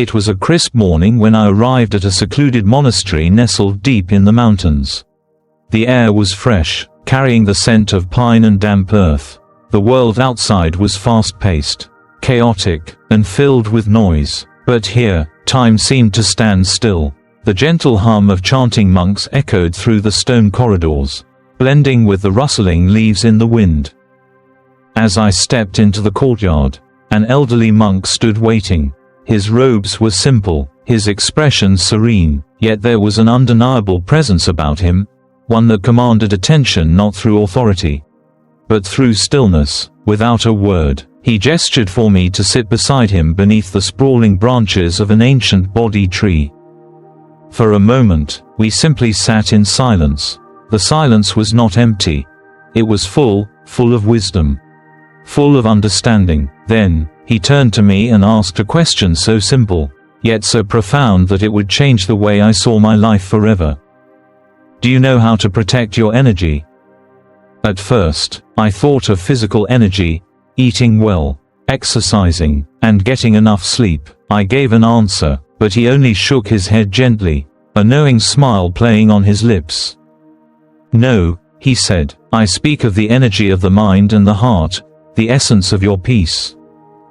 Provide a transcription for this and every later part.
It was a crisp morning when I arrived at a secluded monastery nestled deep in the mountains. The air was fresh, carrying the scent of pine and damp earth. The world outside was fast-paced, chaotic, and filled with noise. But here, time seemed to stand still. The gentle hum of chanting monks echoed through the stone corridors, blending with the rustling leaves in the wind. As I stepped into the courtyard, an elderly monk stood waiting. His robes were simple, his expression serene, yet there was an undeniable presence about him, one that commanded attention not through authority, but through stillness. Without a word, he gestured for me to sit beside him beneath the sprawling branches of an ancient Bodhi tree. For a moment, we simply sat in silence. The silence was not empty. It was full of wisdom, full of understanding. Then, he turned to me and asked a question so simple, yet so profound that it would change the way I saw my life forever. Do you know how to protect your energy? At first, I thought of physical energy, eating well, exercising, and getting enough sleep. I gave an answer, but he only shook his head gently, a knowing smile playing on his lips. No, he said, I speak of the energy of the mind and the heart, the essence of your peace.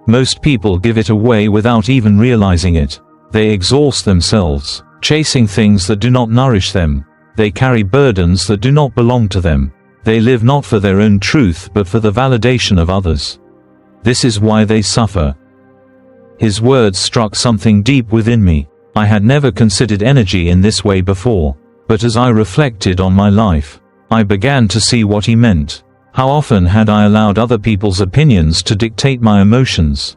Most people give it away without even realizing it. They exhaust themselves, chasing things that do not nourish them. They carry burdens that do not belong to them. They live not for their own truth but for the validation of others. This is why they suffer. His words struck something deep within me. I had never considered energy in this way before, but as I reflected on my life, I began to see what he meant. How often had I allowed other people's opinions to dictate my emotions?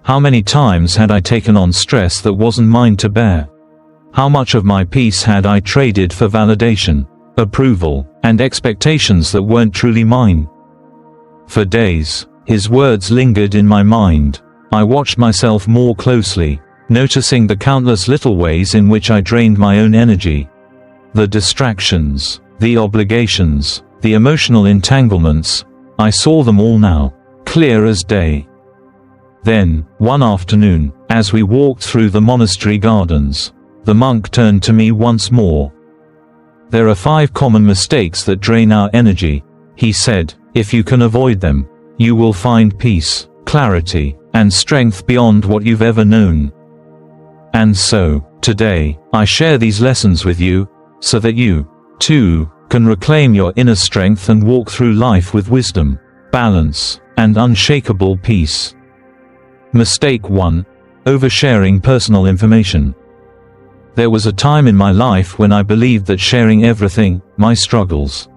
How many times had I taken on stress that wasn't mine to bear? How much of my peace had I traded for validation, approval, and expectations that weren't truly mine? For days, his words lingered in my mind. I watched myself more closely, noticing the countless little ways in which I drained my own energy. The distractions, the obligations, the emotional entanglements, I saw them all now, clear as day. Then, one afternoon, as we walked through the monastery gardens, the monk turned to me once more. There are 5 common mistakes that drain our energy, he said. If you can avoid them, you will find peace, clarity, and strength beyond what you've ever known. And so, today, I share these lessons with you, so that you, too, can reclaim your inner strength and walk through life with wisdom, balance, and unshakable peace. Mistake 1. Oversharing personal information. There was a time in my life when I believed that sharing everything, my struggles,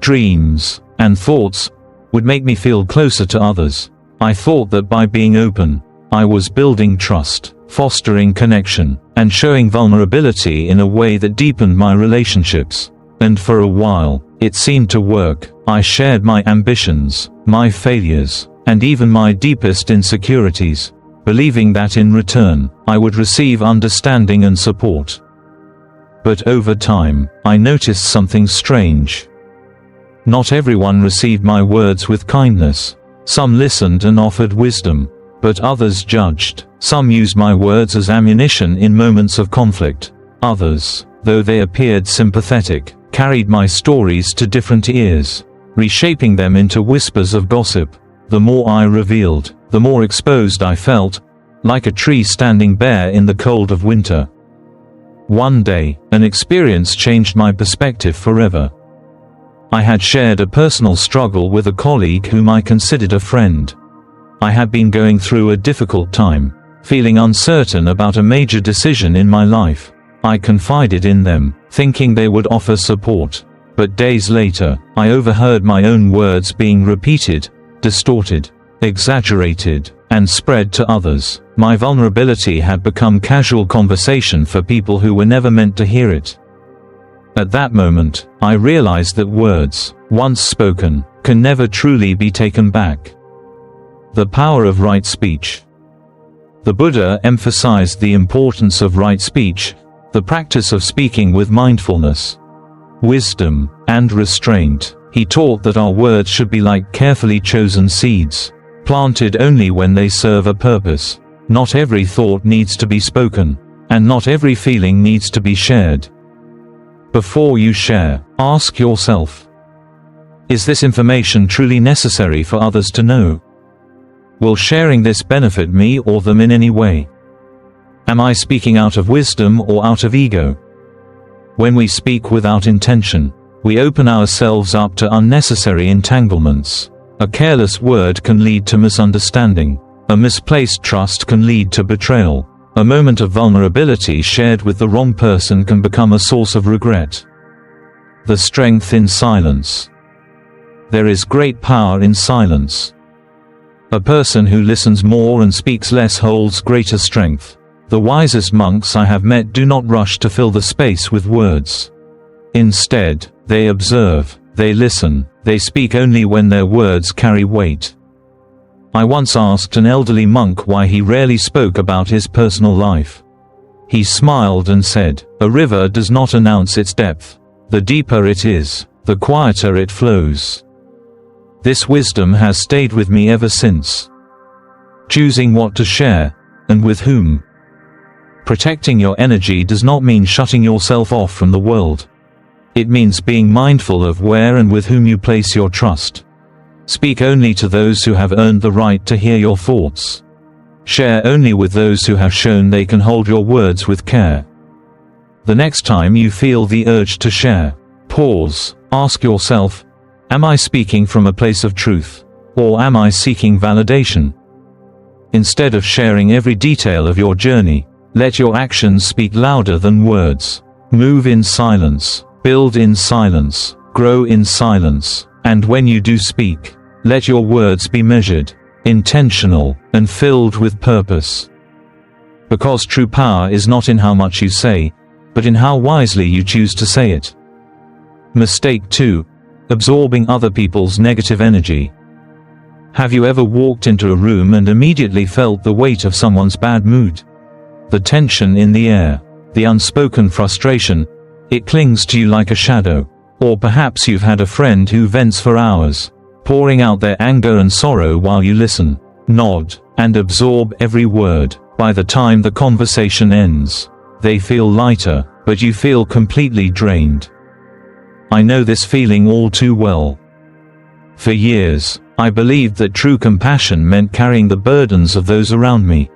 dreams, and thoughts, would make me feel closer to others. I thought that by being open, I was building trust, fostering connection, and showing vulnerability in a way that deepened my relationships. And for a while, it seemed to work. I shared my ambitions, my failures, and even my deepest insecurities, believing that in return, I would receive understanding and support. But over time, I noticed something strange. Not everyone received my words with kindness. Some listened and offered wisdom, but others judged. Some used my words as ammunition in moments of conflict. Others, though they appeared sympathetic, carried my stories to different ears, reshaping them into whispers of gossip. The more I revealed, the more exposed I felt, like a tree standing bare in the cold of winter. One day, an experience changed my perspective forever. I had shared a personal struggle with a colleague whom I considered a friend. I had been going through a difficult time, feeling uncertain about a major decision in my life. I confided in them, thinking they would offer support. But days later, I overheard my own words being repeated, distorted, exaggerated, and spread to others. My vulnerability had become casual conversation for people who were never meant to hear it. At that moment, I realized that words, once spoken, can never truly be taken back. The power of right speech. The Buddha emphasized the importance of right speech, the practice of speaking with mindfulness, wisdom, and restraint. He taught that our words should be like carefully chosen seeds, planted only when they serve a purpose. Not every thought needs to be spoken, and not every feeling needs to be shared. Before you share, ask yourself, is this information truly necessary for others to know? Will sharing this benefit me or them in any way? Am I speaking out of wisdom or out of ego? When we speak without intention, we open ourselves up to unnecessary entanglements. A careless word can lead to misunderstanding. A misplaced trust can lead to betrayal. A moment of vulnerability shared with the wrong person can become a source of regret. The strength in silence. There is great power in silence. A person who listens more and speaks less holds greater strength. The wisest monks I have met do not rush to fill the space with words. Instead, they observe, they listen, they speak only when their words carry weight. I once asked an elderly monk why he rarely spoke about his personal life. He smiled and said, "A river does not announce its depth. The deeper it is, the quieter it flows." This wisdom has stayed with me ever since. Choosing what to share, and with whom. Protecting your energy does not mean shutting yourself off from the world. It means being mindful of where and with whom you place your trust. Speak only to those who have earned the right to hear your thoughts. Share only with those who have shown they can hold your words with care. The next time you feel the urge to share, pause, ask yourself, am I speaking from a place of truth, or am I seeking validation? Instead of sharing every detail of your journey, let your actions speak louder than words. Move in silence, build in silence, grow in silence, and when you do speak, let your words be measured, intentional, and filled with purpose. Because true power is not in how much you say, but in how wisely you choose to say it. Mistake 2. Absorbing other people's negative energy. Have you ever walked into a room and immediately felt the weight of someone's bad mood? The tension in the air, the unspoken frustration, it clings to you like a shadow. Or perhaps you've had a friend who vents for hours, pouring out their anger and sorrow while you listen, nod, and absorb every word. By the time the conversation ends, they feel lighter, but you feel completely drained. I know this feeling all too well. For years, I believed that true compassion meant carrying the burdens of those around me.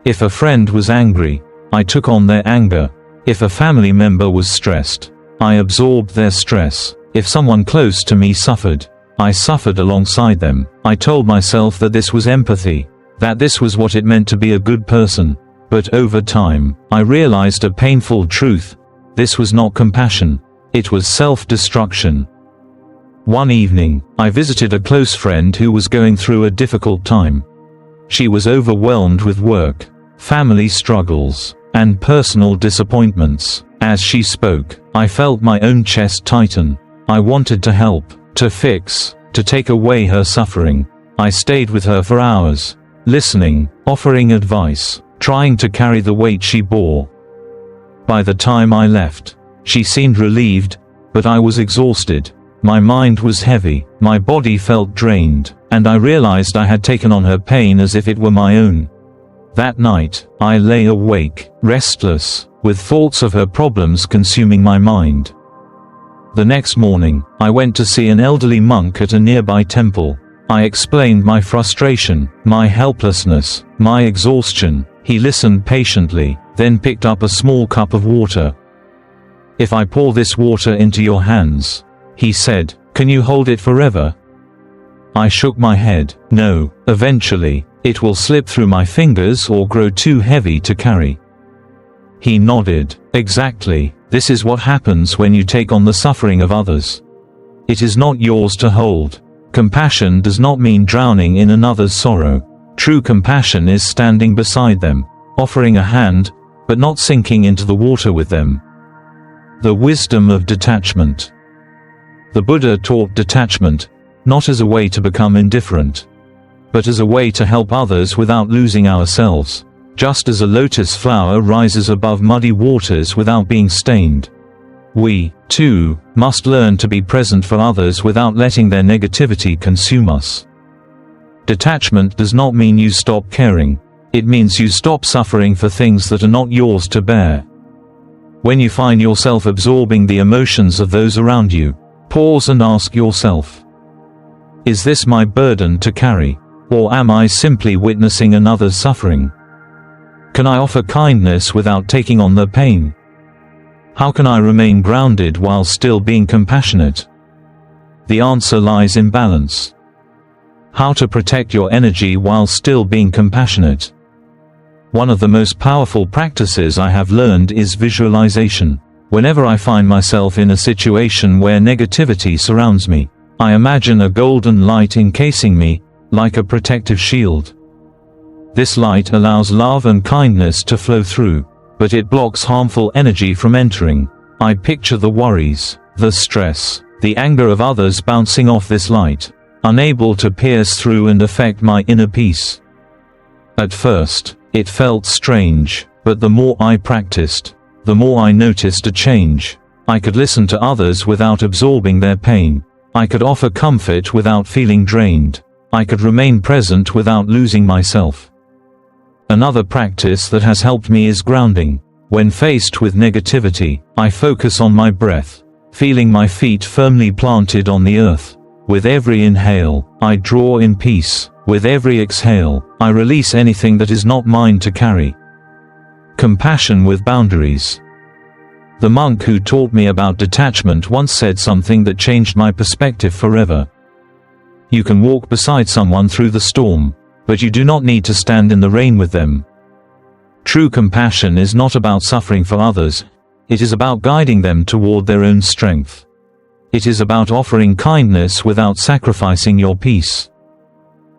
If a friend was angry, I took on their anger. If a family member was stressed, I absorbed their stress. If someone close to me suffered, I suffered alongside them. I told myself that this was empathy, that this was what it meant to be a good person. But over time, I realized a painful truth. This was not compassion. It was self-destruction. One evening, I visited a close friend who was going through a difficult time. She was overwhelmed with work, family struggles, and personal disappointments. As she spoke, I felt my own chest tighten. I wanted to help, to fix, to take away her suffering. I stayed with her for hours, listening, offering advice, trying to carry the weight she bore. By the time I left, she seemed relieved, but I was exhausted. My mind was heavy, my body felt drained, and I realized I had taken on her pain as if it were my own. That night, I lay awake, restless, with thoughts of her problems consuming my mind. The next morning, I went to see an elderly monk at a nearby temple. I explained my frustration, my helplessness, my exhaustion. He listened patiently, then picked up a small cup of water. "If I pour this water into your hands," he said, "can you hold it forever?" I shook my head. "No, eventually, it will slip through my fingers or grow too heavy to carry." He nodded. "Exactly, this is what happens when you take on the suffering of others. It is not yours to hold." Compassion does not mean drowning in another's sorrow. True compassion is standing beside them, offering a hand, but not sinking into the water with them. The wisdom of detachment. The Buddha taught detachment, not as a way to become indifferent, but as a way to help others without losing ourselves. Just as a lotus flower rises above muddy waters without being stained, we, too, must learn to be present for others without letting their negativity consume us. Detachment does not mean you stop caring. It means you stop suffering for things that are not yours to bear. When you find yourself absorbing the emotions of those around you, pause and ask yourself, is this my burden to carry? Or am I simply witnessing another's suffering? Can I offer kindness without taking on their pain? How can I remain grounded while still being compassionate? The answer lies in balance. How to protect your energy while still being compassionate. One of the most powerful practices I have learned is visualization. Whenever I find myself in a situation where negativity surrounds me, I imagine a golden light encasing me, like a protective shield. This light allows love and kindness to flow through, but it blocks harmful energy from entering. I picture the worries, the stress, the anger of others bouncing off this light, unable to pierce through and affect my inner peace. At first, it felt strange, but the more I practiced, the more I noticed a change. I could listen to others without absorbing their pain. I could offer comfort without feeling drained. I could remain present without losing myself. Another practice that has helped me is grounding. When faced with negativity, I focus on my breath, feeling my feet firmly planted on the earth. With every inhale, I draw in peace. With every exhale, I release anything that is not mine to carry. Compassion with boundaries. The monk who taught me about detachment once said something that changed my perspective forever. You can walk beside someone through the storm, but you do not need to stand in the rain with them. True compassion is not about suffering for others, it is about guiding them toward their own strength. It is about offering kindness without sacrificing your peace.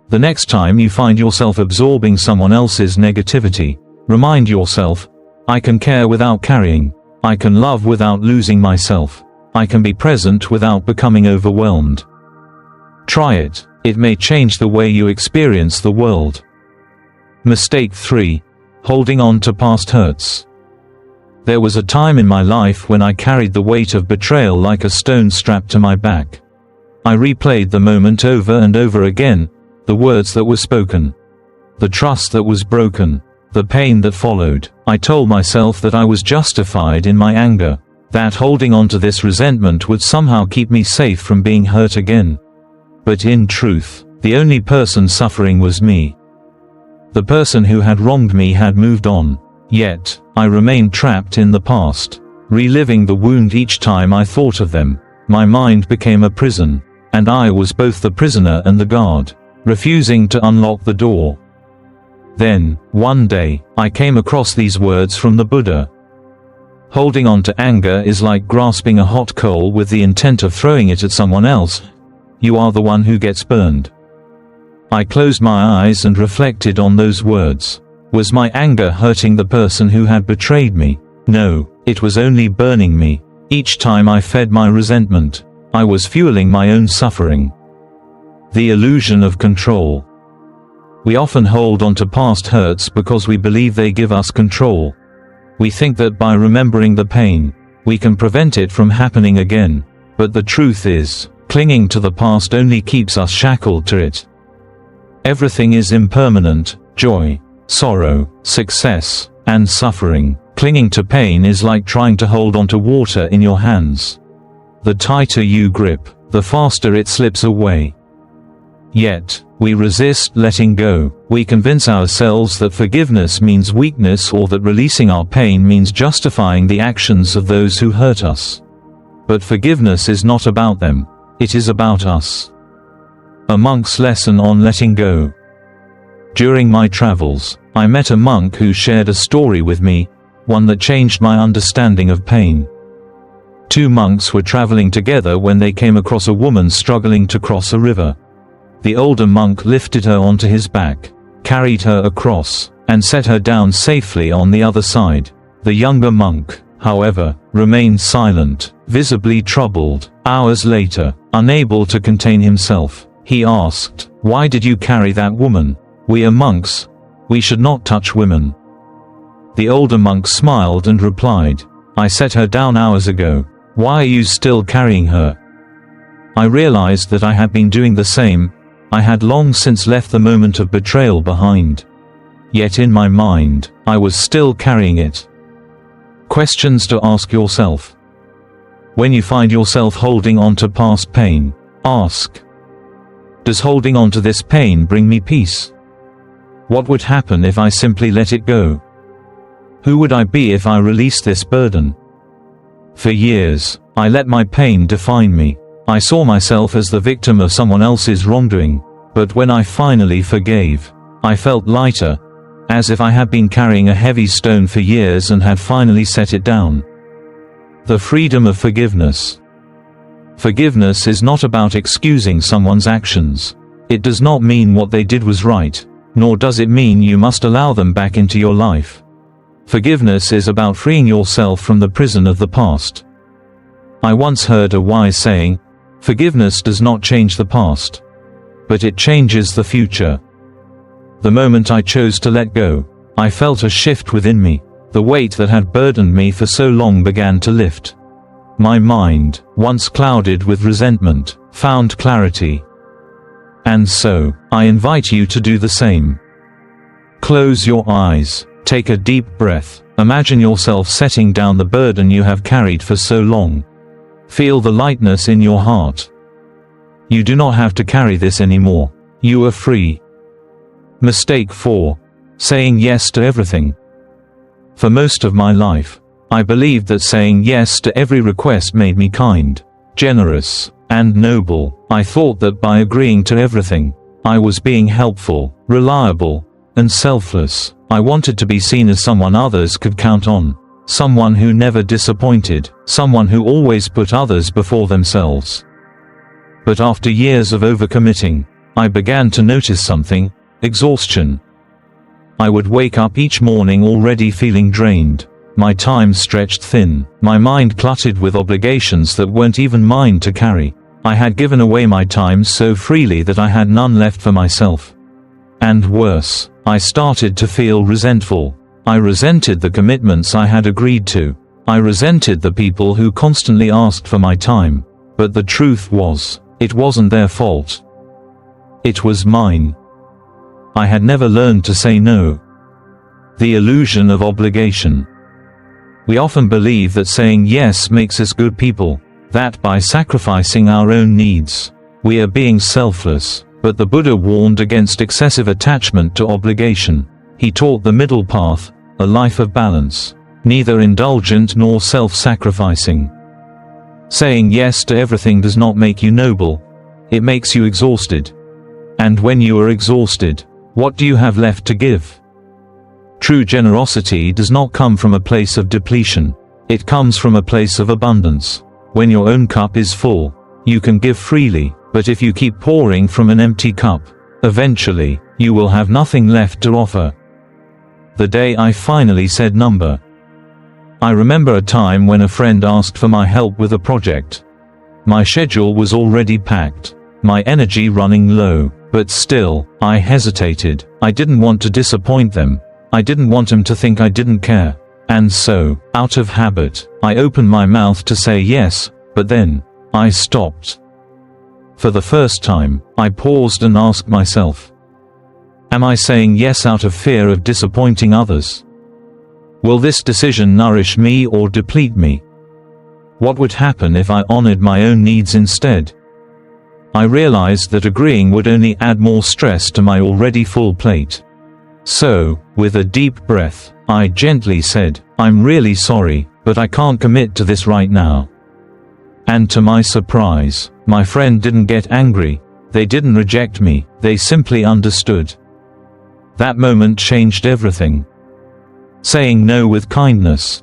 The next time you find yourself absorbing someone else's negativity, remind yourself, I can care without carrying. I can love without losing myself. I can be present without becoming overwhelmed. Try it. It may change the way you experience the world. Mistake 3. Holding on to past hurts. There was a time in my life when I carried the weight of betrayal like a stone strapped to my back. I replayed the moment over and over again, the words that were spoken, the trust that was broken, the pain that followed. I told myself that I was justified in my anger, that holding on to this resentment would somehow keep me safe from being hurt again. But in truth, the only person suffering was me. The person who had wronged me had moved on. Yet, I remained trapped in the past, reliving the wound each time I thought of them. My mind became a prison, and I was both the prisoner and the guard, refusing to unlock the door. Then, one day, I came across these words from the Buddha. Holding on to anger is like grasping a hot coal with the intent of throwing it at someone else. You are the one who gets burned. I closed my eyes and reflected on those words. Was my anger hurting the person who had betrayed me? No, it was only burning me. Each time I fed my resentment, I was fueling my own suffering. The illusion of control. We often hold on to past hurts because we believe they give us control. We think that by remembering the pain, we can prevent it from happening again. But the truth is, clinging to the past only keeps us shackled to it. Everything is impermanent: joy, sorrow, success, and suffering. Clinging to pain is like trying to hold onto water in your hands. The tighter you grip, the faster it slips away. Yet, we resist letting go. We convince ourselves that forgiveness means weakness or that releasing our pain means justifying the actions of those who hurt us. But forgiveness is not about them. It is about us. A monk's lesson on letting go. During my travels, I met a monk who shared a story with me, one that changed my understanding of pain. Two monks were traveling together when they came across a woman struggling to cross a river. The older monk lifted her onto his back, carried her across, and set her down safely on the other side. The younger monk, however, remained silent, visibly troubled. Hours later, unable to contain himself, he asked, "Why did you carry that woman? We are monks. We should not touch women." The older monk smiled and replied, "I set her down hours ago. Why are you still carrying her?" I realized that I had been doing the same. I had long since left the moment of betrayal behind. yet in my mind, I was still carrying it. Questions to ask yourself. When you find yourself holding on to past pain, ask, does holding on to this pain bring me peace? What would happen if I simply let it go? Who would I be if I released this burden? For years, I let my pain define me. I saw myself as the victim of someone else's wrongdoing, but when I finally forgave, I felt lighter, as if I had been carrying a heavy stone for years and had finally set it down. The freedom of forgiveness. Forgiveness is not about excusing someone's actions. It does not mean what they did was right, nor does it mean you must allow them back into your life. Forgiveness is about freeing yourself from the prison of the past. I once heard a wise saying, forgiveness does not change the past, but it changes the future. The moment I chose to let go, I felt a shift within me. The weight that had burdened me for so long began to lift. My mind, once clouded with resentment, found clarity. And so, I invite you to do the same. Close your eyes, take a deep breath, imagine yourself setting down the burden you have carried for so long. Feel the lightness in your heart. You do not have to carry this anymore. You are free. Mistake 4. Saying yes to everything. For most of my life, I believed that saying yes to every request made me kind, generous, and noble. I thought that by agreeing to everything, I was being helpful, reliable, and selfless. I wanted to be seen as someone others could count on, someone who never disappointed, someone who always put others before themselves. But after years of overcommitting, I began to notice something: exhaustion. I would wake up each morning already feeling drained, my time stretched thin, my mind cluttered with obligations that weren't even mine to carry. I had given away my time so freely that I had none left for myself. And worse, I started to feel resentful. I resented the commitments I had agreed to. I resented the people who constantly asked for my time. But the truth was, it wasn't their fault. It was mine. I had never learned to say no. The illusion of obligation. We often believe that saying yes makes us good people, that by sacrificing our own needs, we are being selfless. But the Buddha warned against excessive attachment to obligation. He taught the middle path, a life of balance, neither indulgent nor self-sacrificing. Saying yes to everything does not make you noble. It makes you exhausted. And when you are exhausted, what do you have left to give? True generosity does not come from a place of depletion. It comes from a place of abundance. When your own cup is full, you can give freely, but if you keep pouring from an empty cup, eventually, you will have nothing left to offer. The day I finally said no. I remember a time when a friend asked for my help with a project. My schedule was already packed, my energy running low, but still, I hesitated. I didn't want to disappoint them. I didn't want them to think I didn't care. And so, out of habit, I opened my mouth to say yes, but then, I stopped. For the first time, I paused and asked myself, am I saying yes out of fear of disappointing others? Will this decision nourish me or deplete me? What would happen if I honored my own needs instead? I realized that agreeing would only add more stress to my already full plate. So, with a deep breath, I gently said, I'm really sorry, but I can't commit to this right now. And to my surprise, my friend didn't get angry. They didn't reject me, they simply understood. That moment changed everything. Saying no with kindness.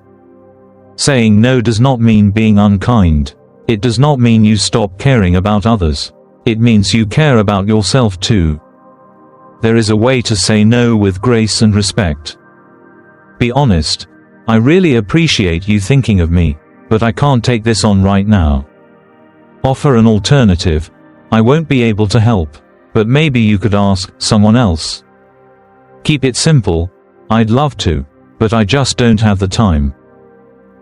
Saying no does not mean being unkind. It does not mean you stop caring about others. It means you care about yourself too. There is a way to say no with grace and respect. Be honest. I really appreciate you thinking of me, but I can't take this on right now. Offer an alternative. I won't be able to help, but maybe you could ask someone else. Keep it simple. I'd love to, but I just don't have the time.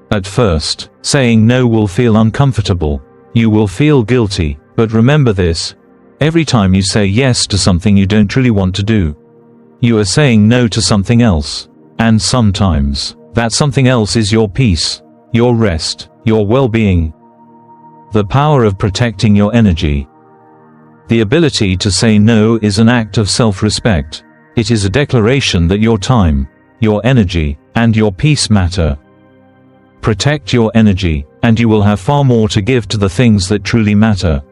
At first, saying no will feel uncomfortable. You will feel guilty, but remember this: every time you say yes to something you don't really want to do, You are saying no to something else. And sometimes, that something else is your peace, your rest, your well-being. The power of protecting your energy. The ability to say no is an act of self-respect. It is a declaration that your time, your energy, and your peace matter. Protect your energy, and you will have far more to give to the things that truly matter.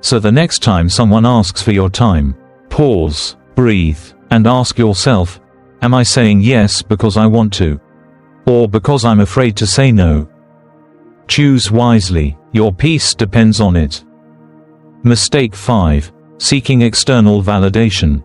So the next time someone asks for your time, pause, breathe, and ask yourself, am I saying yes because I want to? Or because I'm afraid to say no? Choose wisely, your peace depends on it. Mistake 5. Seeking external validation.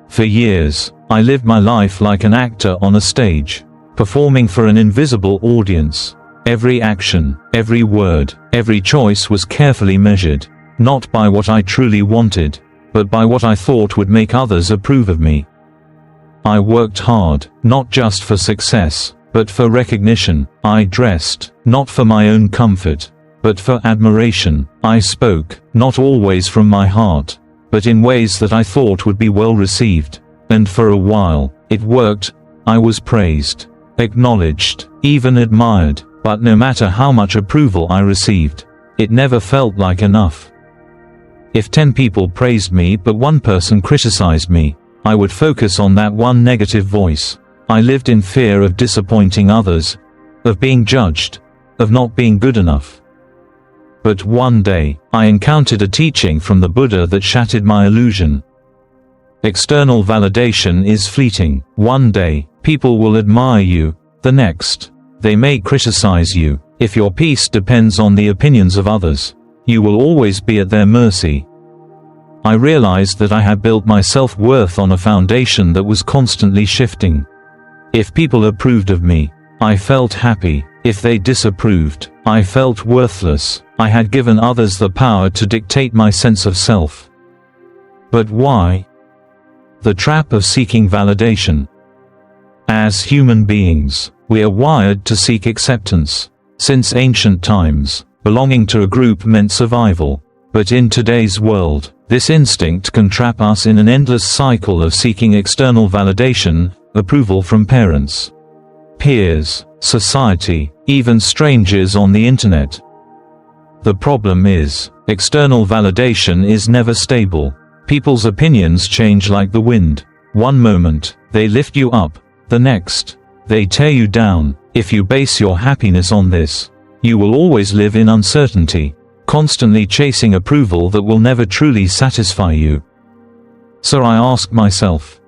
For years, I lived my life like an actor on a stage, performing for an invisible audience. Every action, every word, every choice was carefully measured, not by what I truly wanted, but by what I thought would make others approve of me. I worked hard, not just for success, but for recognition. I dressed, not for my own comfort, but for admiration. I spoke, not always from my heart, but in ways that I thought would be well received. And for a while, it worked. I was praised, acknowledged, even admired, but no matter how much approval I received, it never felt like enough. If 10 people praised me but one person criticized me, I would focus on that one negative voice. I lived in fear of disappointing others, of being judged, of not being good enough. But one day, I encountered a teaching from the Buddha that shattered my illusion. External validation is fleeting. One day, people will admire you, the next, they may criticize you. If your peace depends on the opinions of others, you will always be at their mercy. I realized that I had built my self-worth on a foundation that was constantly shifting. If people approved of me, I felt happy. If they disapproved, I felt worthless. I had given others the power to dictate my sense of self. But why? The trap of seeking validation. As human beings, we are wired to seek acceptance. Since ancient times, belonging to a group meant survival. But in today's world, this instinct can trap us in an endless cycle of seeking external validation, approval from parents, peers, society, even strangers on the internet. The problem is, external validation is never stable. People's opinions change like the wind. One moment, they lift you up, the next, they tear you down. If you base your happiness on this, you will always live in uncertainty, constantly chasing approval that will never truly satisfy you. So I ask myself,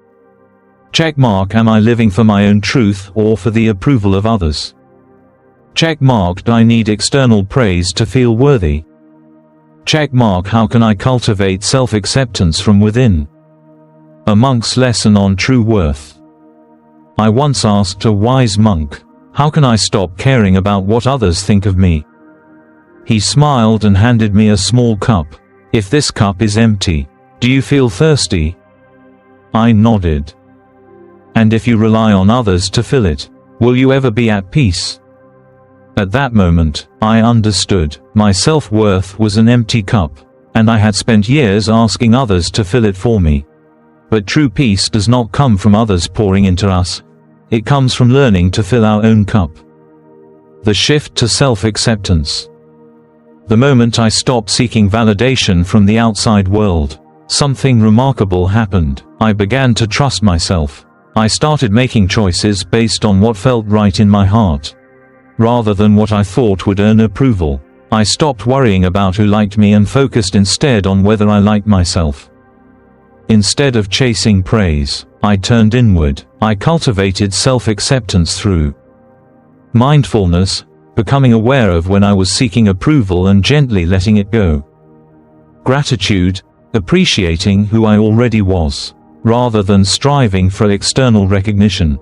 checkmark, am I living for my own truth or for the approval of others? Checkmark, do I need external praise to feel worthy? Checkmark, how can I cultivate self-acceptance from within? A monk's lesson on true worth. I once asked a wise monk, how can I stop caring about what others think of me? He smiled and handed me a small cup. If this cup is empty, do you feel thirsty? I nodded. And if you rely on others to fill it, will you ever be at peace? At that moment, I understood. My self-worth was an empty cup, and I had spent years asking others to fill it for me. But true peace does not come from others pouring into us. It comes from learning to fill our own cup. The shift to self-acceptance. The moment I stopped seeking validation from the outside world, something remarkable happened. I began to trust myself. I started making choices based on what felt right in my heart, rather than what I thought would earn approval. I stopped worrying about who liked me and focused instead on whether I liked myself. Instead of chasing praise, I turned inward. I cultivated self-acceptance through mindfulness, becoming aware of when I was seeking approval and gently letting it go. Gratitude, appreciating who I already was, rather than striving for external recognition.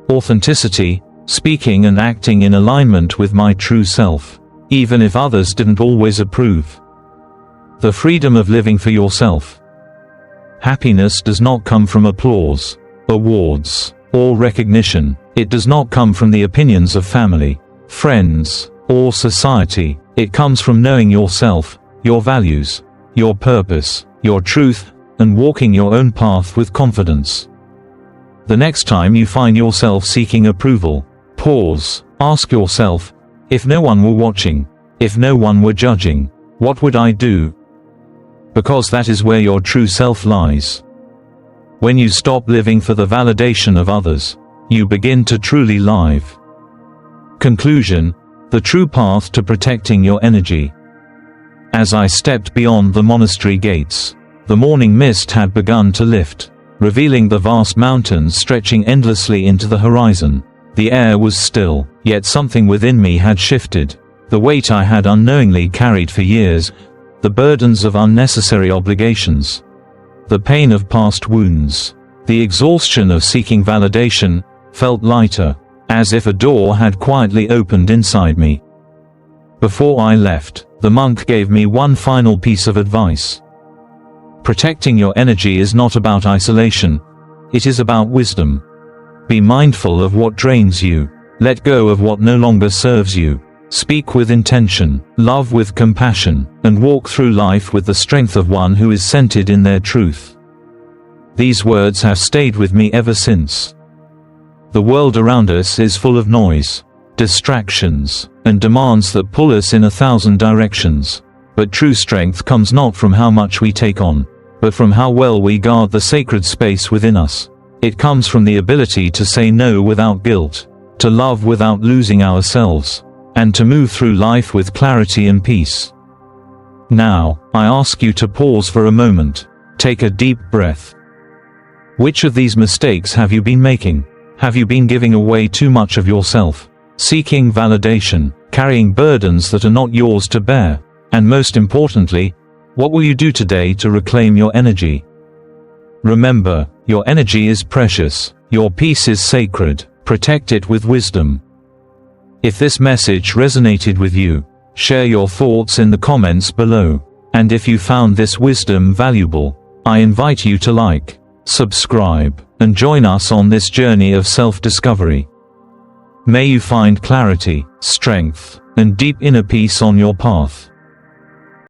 Authenticity, speaking and acting in alignment with my true self, even if others didn't always approve. The freedom of living for yourself. Happiness does not come from applause, awards, or recognition. It does not come from the opinions of family, friends, or society. It comes from knowing yourself, your values, your purpose, your truth, and walking your own path with confidence. The next time you find yourself seeking approval, pause, ask yourself, if no one were watching, if no one were judging, what would I do? Because that is where your true self lies. When you stop living for the validation of others, you begin to truly live. Conclusion: the true path to protecting your energy. As I stepped beyond the monastery gates, the morning mist had begun to lift, revealing the vast mountains stretching endlessly into the horizon. The air was still, yet something within me had shifted. The weight I had unknowingly carried for years, the burdens of unnecessary obligations, the pain of past wounds, the exhaustion of seeking validation, felt lighter, as if a door had quietly opened inside me. Before I left, the monk gave me one final piece of advice. Protecting your energy is not about isolation, it is about wisdom. Be mindful of what drains you, let go of what no longer serves you. Speak with intention, love with compassion, and walk through life with the strength of one who is centered in their truth. These words have stayed with me ever since. The world around us is full of noise, distractions, and demands that pull us in 1,000 directions. But true strength comes not from how much we take on, but from how well we guard the sacred space within us. It comes from the ability to say no without guilt, to love without losing ourselves, and to move through life with clarity and peace. Now, I ask you to pause for a moment. Take a deep breath. Which of these mistakes have you been making? Have you been giving away too much of yourself, seeking validation, carrying burdens that are not yours to bear? And most importantly, what will you do today to reclaim your energy? Remember, your energy is precious, your peace is sacred, protect it with wisdom. If this message resonated with you, share your thoughts in the comments below. And if you found this wisdom valuable, I invite you to like, subscribe, and join us on this journey of self-discovery. May you find clarity, strength, and deep inner peace on your path.